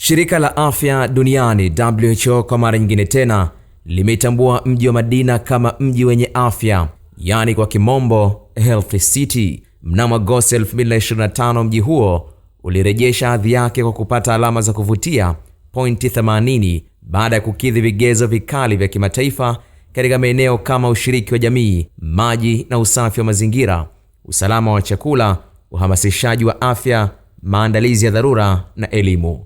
Shirika la Afya Duniani WHO kwa mara nyingine tena limetambua mji wa Madina kama mji wenye afya, yani kwa kimombo Health City. Mnamo Agosti 2025 mji huo ulirejesha hadhi yake kwa kupata alama za kuvutia pointi 80 baada ya kukidhi vigezo vikali vya kimataifa katika maeneo kama ushiriki wa jamii, maji na usafi wa mazingira, usalama wa chakula, uhamasishaji wa afya, maandalizi ya dharura na elimu.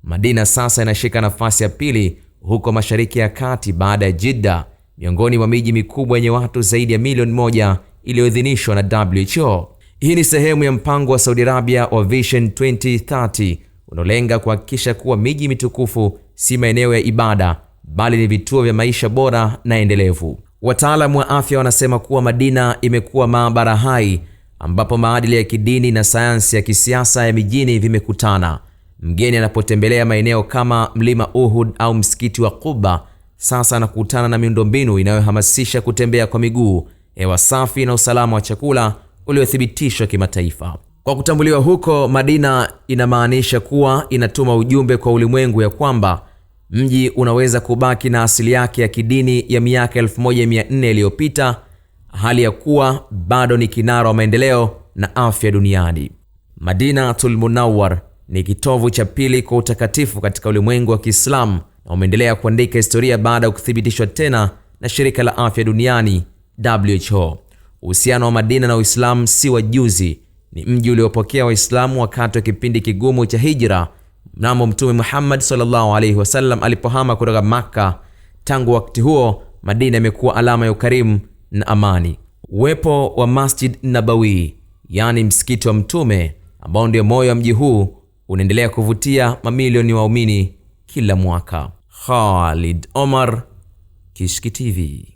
Madina sasa inashika nafasi ya pili huko Mashariki ya Kati baada ya Jeddah, miongoni mwa miji mikubwa yenye watu zaidi ya milioni 1 iliyoidhinishwa na WHO. Hii ni sehemu ya mpango wa Saudi Arabia wa Vision 2030 unaolenga kuhakikisha kuwa miji mitukufu si maeneo ya ibada bali ni vituo vya maisha bora na endelevu. Wataalamu wa afya wanasema kuwa Madina imekuwa maabara hai ambapo maadili ya kidini na sayansi ya kisiasa ya mijini vimekutana. Mgeni anapotembelea maeneo kama mlima Uhud au msikiti wa Quba, sasa anakutana na miundombinu inayohamasisha kutembea kwa miguu, hewa safi na usalama wa chakula uliothibitishwa kimataifa. Kwa kutambuliwa huko, Madina inamaanisha kuwa inatuma ujumbe kwa ulimwengu ya kwamba mji unaweza kubaki na asili yake ya kidini ya miaka 1400 iliyopita, hali ya kuwa bado ni kinara wa maendeleo na afya duniani. Madinatul Munawwar ni kitovu cha pili kwa utakatifu katika ulimwengu wa Kiislamu na umeendelea kuandika historia baada ya kuthibitishwa tena na shirika la afya duniani WHO. Uhusiano wa Madina na Uislamu si wa juzi. Ni mji uliopokea Waislamu wakati wa kipindi kigumu cha hijra mnamo Mtume Muhammad sallallahu alaihi wasallam alipohama kutoka Makka. Tangu wakati huo, Madina imekuwa alama ya ukarimu na amani. Uwepo wa Masjid Nabawi, yani msikiti wa Mtume, ambao ndio moyo wa mji huu, unaendelea kuvutia mamilioni ya waumini kila mwaka. Khalid Omar, Kishki TV.